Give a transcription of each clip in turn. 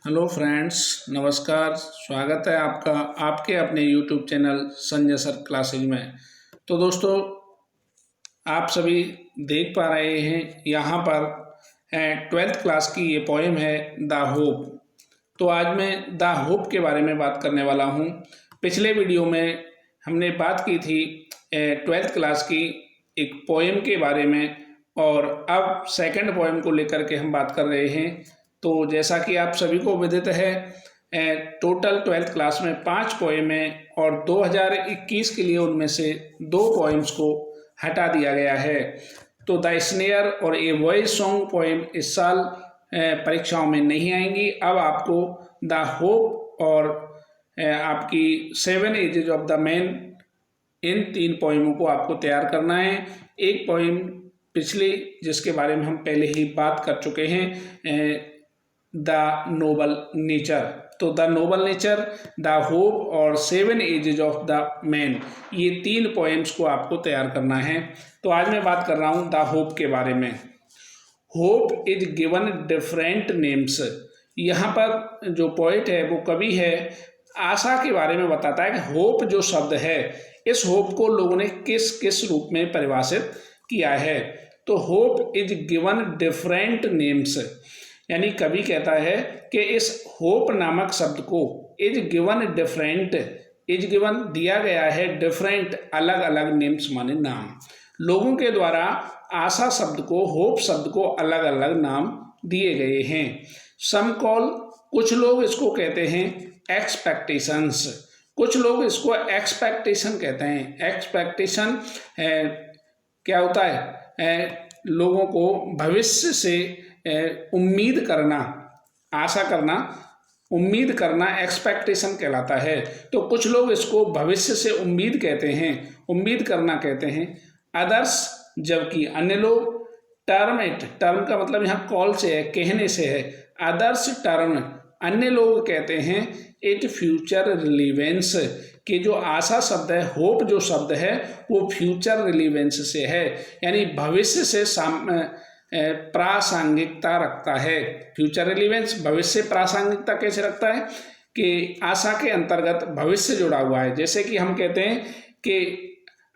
Hello friends, नमस्कार। स्वागत है आपका आपके अपने YouTube channel Sanjay sir classes में। तो दोस्तों, आप सभी देख पा रहे हैं यहाँ पर 12th क्लास की ये पोएम है द होप। तो आज मैं द होप के बारे में बात करने वाला हूँ। पिछले वीडियो में हमने बात की थी 12th क्लास की एक पोएम के बारे में, और अब सेकंड पोएम को लेकर के हम बात कर रहे हैं। तो जैसा कि आप सभी को विदित है, टोटल 12th क्लास में 5 पोएम है और 2021 के लिए उनमें से 2 पोएम्स को हटा दिया गया है। तो द स्नेयर और ए वॉइस सॉन्ग पोएम इस साल परीक्षाओं में नहीं आएंगी। अब आपको द होप और आपकी 7 एजेज ऑफ द मैन, इन 3 पोएमों को आपको तैयार करना है। एक पोएम पिछली जिसके बारे में हम पहले ही बात कर चुके हैं, द नोबल नेचर। तो the Nobel nature, the hope और 7 एजेज ऑफ द मैन, ये 3 पोएम्स को आपको तैयार करना है। तो आज मैं बात कर रहा हूँ द होप के बारे में। Hope is given different names. यहाँ पर जो पोइट है, वो कवि है, आशा के बारे में बताता है कि होप जो शब्द है, इस होप को लोगों ने किस किस रूप में परिभाषित किया है। तो hope is given different names, यानी कवि कहता है कि इस होप नामक शब्द को is given different, is given दिया गया है, डिफरेंट अलग अलग नेम्स माने नाम। लोगों के द्वारा आशा शब्द को, होप शब्द को अलग अलग नाम दिए गए हैं। सम कॉल, कुछ लोग इसको कहते हैं एक्सपेक्टेशंस, कुछ लोग इसको एक्सपेक्टेशन कहते हैं। एक्सपेक्टेशन क्या होता है? लोगों को भविष्य से उम्मीद करना, आशा करना, उम्मीद करना एक्सपेक्टेशन कहलाता है। तो कुछ लोग इसको भविष्य से उम्मीद कहते हैं, उम्मीद करना कहते हैं। अदर्स, जबकि अन्य लोग, टर्म इट, टर्म का मतलब यहाँ कॉल से है, कहने से है। अदर्स टर्म, अन्य लोग कहते हैं इट फ्यूचर रिलीवेंस, कि जो आशा शब्द है, होप जो शब्द है, वो फ्यूचर रिलीवेंस से है, यानी भविष्य से प्रासंगिकता रखता है। फ्यूचर रिलीवेंस भविष्य से प्रासंगिकता कैसे रखता है कि आशा के अंतर्गत भविष्य जुड़ा हुआ है। जैसे कि हम कहते हैं कि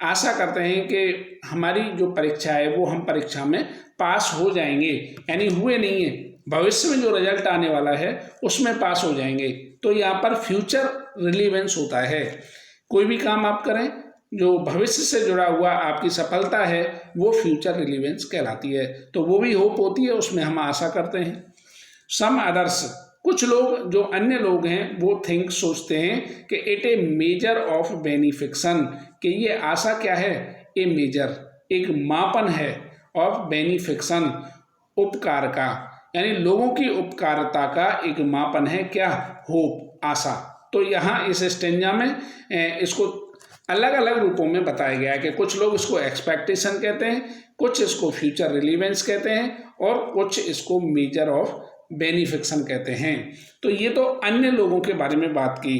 आशा करते हैं कि हमारी जो परीक्षा है वो हम परीक्षा में पास हो जाएंगे, यानी हुए नहीं है, भविष्य में जो रिजल्ट आने वाला है उसमें पास हो जाएंगे। तो यहाँ पर फ्यूचर रिलीवेंस होता है। कोई भी काम आप करें जो भविष्य से जुड़ा हुआ आपकी सफलता है, वो फ्यूचर रिलीवेंस कहलाती है। तो वो भी होप होती है, उसमें हम आशा करते हैं। सम अदर्स, कुछ लोग जो अन्य लोग हैं, वो थिंक, सोचते हैं कि इट ए मेजर ऑफ बेनिफिक्शन, कि ये आशा क्या है? ए मेजर, एक मापन है, ऑफ बेनिफिक्शन, उपकार का, यानी लोगों की उपकारता का एक मापन है क्या? होप, आशा। तो यहाँ इस स्टेंजा में इसको अलग अलग रूपों में बताया गया है कि कुछ लोग इसको एक्सपेक्टेशन कहते हैं, कुछ इसको फ्यूचर रिलीवेंस कहते हैं, और कुछ इसको मेजर ऑफ बेनिफिक्शन कहते हैं। तो ये तो अन्य लोगों के बारे में बात की।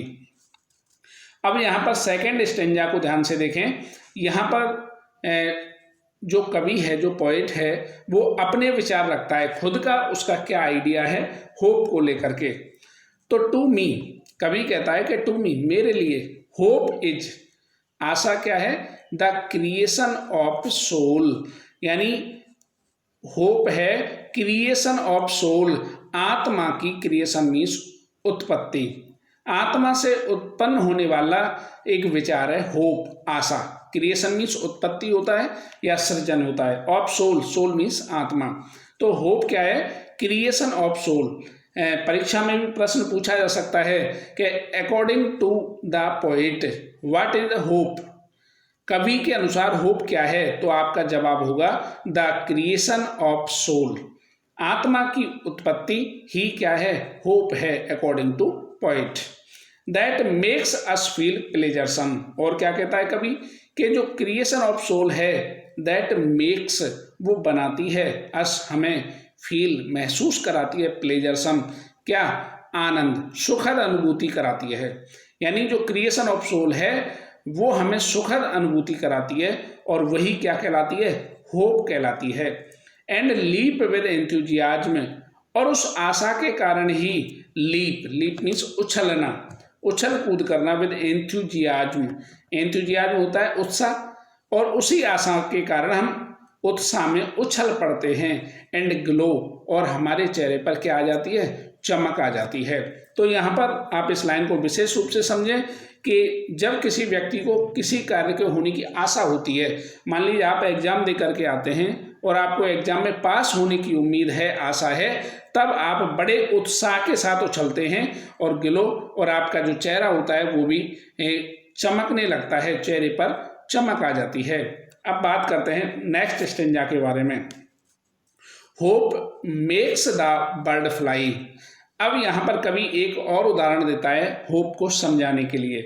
अब यहाँ पर सेकंड स्टेंजा को ध्यान से देखें। यहाँ पर जो कवि है, जो पोइट है, वो अपने विचार रखता है, खुद का उसका क्या आइडिया है होप को लेकर के। तो टू मी, कवि कहता है कि टू मी, मेरे लिए, होप इज, आशा क्या है? द क्रिएशन ऑफ सोल, यानी होप है क्रिएशन ऑफ सोल, आत्मा की, क्रिएशन मीन्स उत्पत्ति, आत्मा से उत्पन्न होने वाला एक विचार है होप, आशा। क्रिएशन मीन्स उत्पत्ति होता है या सृजन होता है, ऑफ सोल, सोल मीन्स आत्मा। तो होप क्या है? Creation of soul. परीक्षा में भी प्रश्न पूछा जा सकता है कि according to the poet what is hope, कवि के अनुसार होप क्या है? तो आपका जवाब होगा द क्रिएशन ऑफ सोल, आत्मा की उत्पत्ति ही क्या है? होप है, according to poet. That makes us feel pleasuresome, और क्या कहता है कवि कि जो क्रिएशन ऑफ सोल है, दैट मेक्स, वो बनाती है, अस, हमें, फील, महसूस कराती है, प्लेजरसम, क्या? आनंद, सुखद अनुभूति कराती है। यानी जो क्रिएशन ऑफ सोल है वो हमें सुखद अनुभूति कराती है, और वही क्या कहलाती है? होप कहलाती है। एंड लीप विद एंथुजियाज्म, और उस आशा के कारण ही लीप, लीप मीन्स उछलना, उछल कूद करना। विद एंथुजियाज्म, एंथुजियाज्म होता है उत्साह, और उसी आशा के कारण हम उत्साह में उछल पड़ते हैं। एंड ग्लो, और हमारे चेहरे पर क्या आ जाती है, चमक आ जाती है। तो यहाँ पर आप इस लाइन को विशेष रूप से समझें कि जब किसी व्यक्ति को किसी कार्य के होने की आशा होती है, मान लीजिए आप एग्जाम दे करके आते हैं और आपको एग्जाम में पास होने की उम्मीद है, आशा है, तब आप बड़े उत्साह के साथ उछलते हैं और ग्लो, और आपका जो चेहरा होता है वो भी चमकने लगता है, चेहरे पर चमक आ जाती है। अब बात करते हैं नेक्स्ट स्टेंजा के बारे में। Hope makes the bird fly. अब यहाँ पर कवि एक और उदाहरण देता है होप को समझाने के लिए।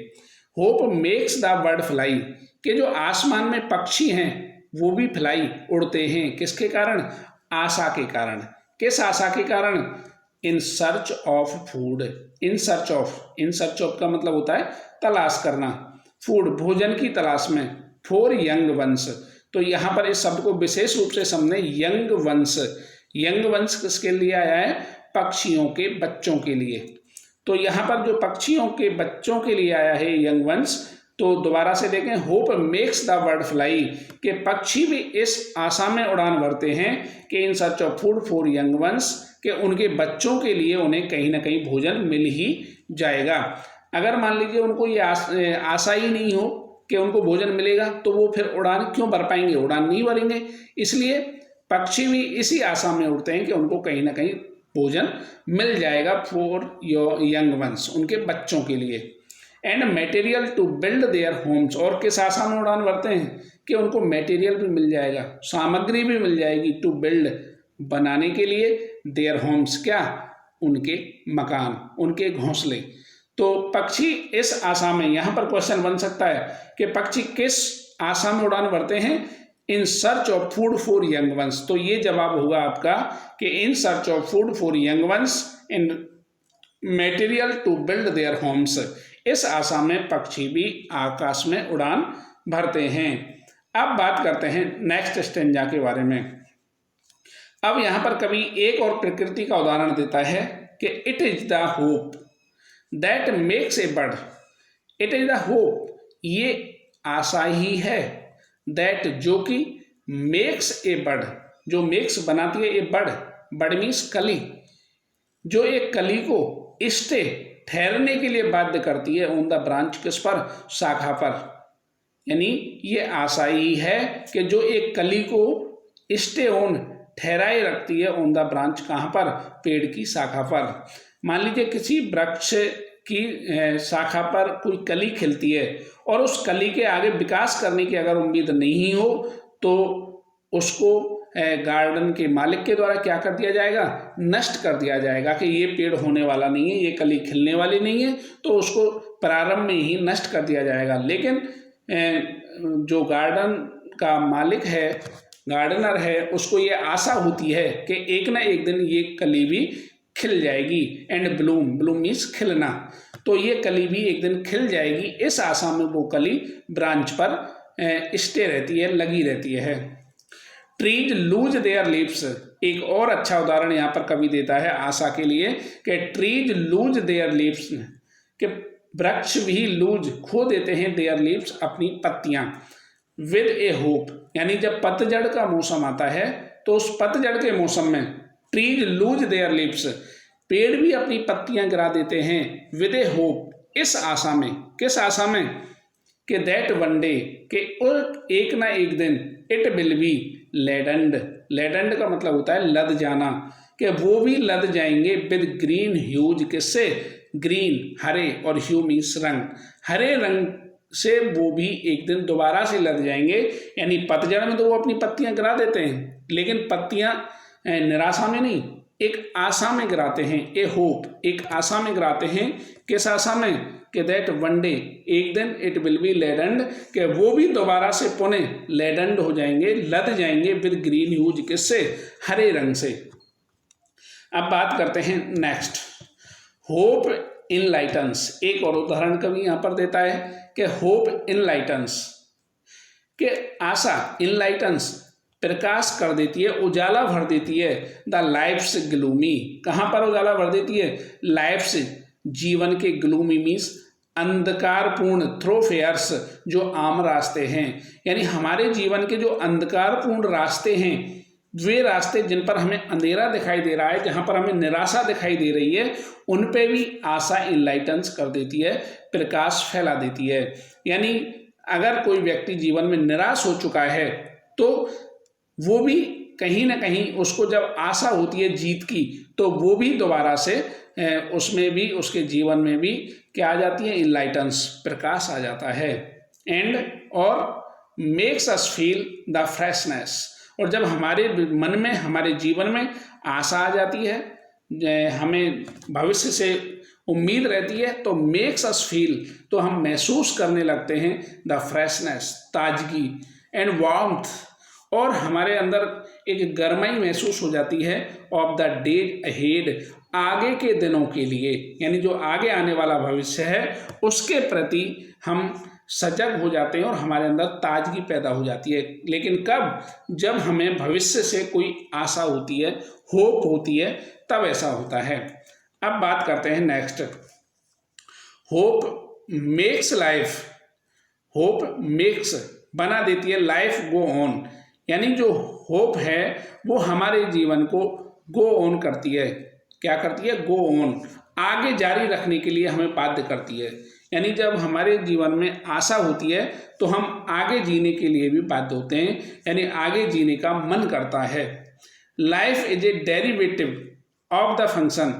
Hope makes the bird fly, कि जो आसमान में पक्षी हैं वो भी फ्लाई, उड़ते हैं, किसके कारण, आशा के कारण। किस आशा के कारण, इन search of food, in search of, in search of का मतलब होता है तलाश करना, फूड भोजन की तलाश में, फॉर यंग वंस। तो यहाँ पर इस शब्द को विशेष रूप से समझे, यंग वंस, यंग वंस किसके लिए आया है, पक्षियों के बच्चों के लिए। तो यहाँ पर जो पक्षियों के बच्चों के लिए आया है यंग वंस, तो दोबारा से देखें, hope makes the bird fly, के पक्षी भी इस आशा में उड़ान भरते हैं कि in search of food for young once, के उनके बच्चों के लिए उन्हें कहीं ना कहीं भोजन मिल ही जाएगा। अगर मान लीजिए उनको ये आशा ही नहीं हो कि उनको भोजन मिलेगा, तो वो फिर उड़ान क्यों भर पाएंगे, उड़ान नहीं भरेंगे। इसलिए पक्षी भी इसी आशा में उड़ते हैं कि उनको कहीं ना कहीं भोजन मिल जाएगा, फॉर योर यंग वंस, उनके बच्चों के लिए। And material to build their homes, और किस आशा में उड़ान भरते हैं कि उनको मटेरियल भी मिल जाएगा, सामग्री भी मिल जाएगी, टू बिल्ड, बनाने के लिए, देयर होम्स, क्या, उनके मकान, उनके घोंसले। तो पक्षी इस आशा में, यहाँ पर क्वेश्चन बन सकता है कि पक्षी किस आशा में उड़ान भरते हैं, in search of food for young ones. तो ये जवाब होगा आपका कि in search of food for young ones, in material to build their homes. इस आशा में पक्षी भी आकाश में उड़ान भरते हैं। अब बात करते हैं नेक्स्ट स्टेंजा के बारे में। अब यहाँ पर कवि एक और प्रकृति का उदाहरण देता है कि it is the hope that makes a bird, it is the hope, ये आशा ही है, दैट जो कि मेक्स ए बर्ड, जो मेक्स बनाती है ए बर्ड, बर्ड मीन्स कली, जो एक कली को स्टे ठहरने के लिए बाध्य करती है, ऑन द ब्रांच, किस पर, शाखा पर। यानी ये आशा ही है कि जो एक कली को स्टे ऑन, ठहराए रखती है, ऑन द ब्रांच, कहाँ पर, पेड़ की शाखा पर। मान लीजिए किसी वृक्ष की शाखा पर कोई कली खिलती है और उस कली के आगे विकास करने की अगर उम्मीद नहीं हो, तो उसको गार्डन के मालिक के द्वारा क्या कर दिया जाएगा, नष्ट कर दिया जाएगा कि ये पेड़ होने वाला नहीं है, ये कली खिलने वाली नहीं है, तो उसको प्रारंभ में ही नष्ट कर दिया जाएगा। लेकिन जो गार्डन का मालिक है, गार्डनर है, उसको ये आशा होती है कि एक ना एक दिन ये कली भी खिल जाएगी। एंड ब्लूम, ब्लूम मीन्स खिलना, तो ये कली भी एक दिन खिल जाएगी। इस आशा में वो कली ब्रांच पर स्टे रहती है, लगी रहती है। ट्रीज लूज देयर लीव्स, एक और अच्छा उदाहरण यहाँ पर कवि देता है आशा के लिए कि ट्रीज लूज देयर लीव्स, कि वृक्ष भी लूज, खो देते हैं, देयर लीव्स, अपनी पत्तियां, विद ए होप, यानी जब पतझड़ का मौसम आता है तो उस पतझड़ के मौसम में ट्रीज लूज देयर लीव्स, पेड़ भी अपनी पत्तियां गिरा देते हैं, विद ए होप, इस आशा में, किस आशा में, कि दैट वन डे, कि एक ना एक दिन, इट विल बी लेडेंड, लेडेंड का मतलब होता है लद जाना, कि वो भी लद जाएंगे, विद ग्रीन ह्यूज, किससे, ग्रीन, हरे, और ह्यू मीन्स रंग, हरे रंग से वो भी एक दिन दोबारा से लद जाएंगे। यानी पतझड़ में तो वो अपनी पत्तियां गिरा देते हैं, लेकिन पत्तियां निराशा में नहीं, एक आशा में गिराते हैं, ए होप, एक आशा में गिराते हैं, किस आशा में, कि दैट वन डे, एक दिन, इट विल बी लेडेंड, कि वो भी दोबारा से पुनः लेडेंड हो जाएंगे, लद जाएंगे, विद ग्रीन ह्यूज, किससे, हरे रंग से। अब बात करते हैं नेक्स्ट, होप इनलाइटन्स, एक और उदाहरण कवि यहाँ पर देता है कि होप इनलाइटन्स, के आशा, इनलाइटन्स, प्रकाश कर देती है, उजाला भर देती है। द लाइफ्स ग्लूमी, कहाँ पर उजाला भर देती है? लाइफ्स, जीवन के, ग्लूमी मीन्स अंधकारपूर्ण, थ्रोफेयर्स, जो आम रास्ते हैं, यानी हमारे जीवन के जो अंधकारपूर्ण रास्ते हैं, वे रास्ते जिन पर हमें अंधेरा दिखाई दे रहा है, जहाँ पर हमें निराशा दिखाई दे रही है, उन पे भी आशा इनलाइटन्स कर देती है, प्रकाश फैला देती है। यानी अगर कोई व्यक्ति जीवन में निराश हो चुका है तो वो भी कहीं ना कहीं उसको जब आशा होती है जीत की, तो वो भी दोबारा से उसमें भी, उसके जीवन में भी क्या आ जाती है? इनलाइटन्स, प्रकाश आ जाता है। एंड और makes us feel the freshness, और जब हमारे मन में, हमारे जीवन में आशा आ जाती है, हमें भविष्य से उम्मीद रहती है, तो मेक्स अस फील, तो हम महसूस करने लगते हैं द फ्रेशनेस, ताजगी, एंड वार्मथ, और हमारे अंदर एक गर्माई महसूस हो जाती है ऑफ द डे अहेड, आगे के दिनों के लिए, यानी जो आगे आने वाला भविष्य है उसके प्रति हम सजग हो जाते हैं और हमारे अंदर ताजगी पैदा हो जाती है। लेकिन कब? जब हमें भविष्य से कोई आशा होती है, होप होती है, तब ऐसा होता है। अब बात करते हैं next, hope makes life, hope makes, बना देती है लाइफ गो ऑन, यानी जो होप है वो हमारे जीवन को गो ऑन करती है। क्या करती है? गो ऑन, आगे जारी रखने के लिए हमें बाध्य करती है। यानी जब हमारे जीवन में आशा होती है तो हम आगे जीने के लिए भी बाध्य होते हैं, यानी आगे जीने का मन करता है। Life is a derivative of the function,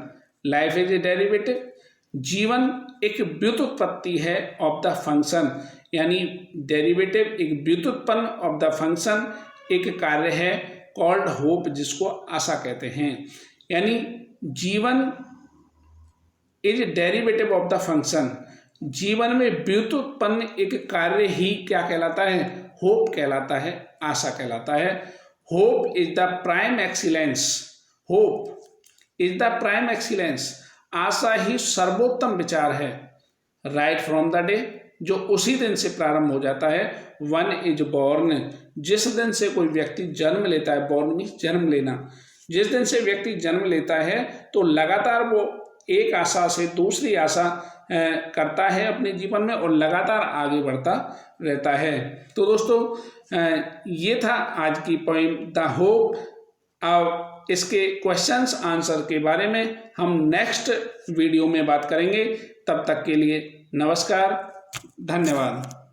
life is a derivative, जीवन एक व्युत्पत्ति है ऑफ द फंक्शन, यानी डेरिवेटिव एक व्युत्पन्न ऑफ द फंक्शन, एक कार्य है कॉल्ड होप, जिसको आशा कहते हैं। यानी जीवन is derivative of the function, जीवन में व्युत्पन्न एक कार्य ही क्या कहलाता है? होप कहलाता है, आशा कहलाता है। Hope is the prime excellence, hope is the prime excellence, आशा ही सर्वोत्तम विचार है। राइट फ्रॉम द डे, जो उसी दिन से प्रारंभ हो जाता है। वन इज बॉर्न, जिस दिन से कोई व्यक्ति जन्म लेता है, बॉर्न मीन्स जन्म लेना, जिस दिन से व्यक्ति जन्म लेता है तो लगातार वो एक आशा से दूसरी आशा करता है अपने जीवन में और लगातार आगे बढ़ता रहता है। तो दोस्तों ये था आज की पोएम द होप। अब इसके क्वेश्चंस आंसर के बारे में हम नेक्स्ट वीडियो में बात करेंगे। तब तक के लिए नमस्कार, धन्यवाद।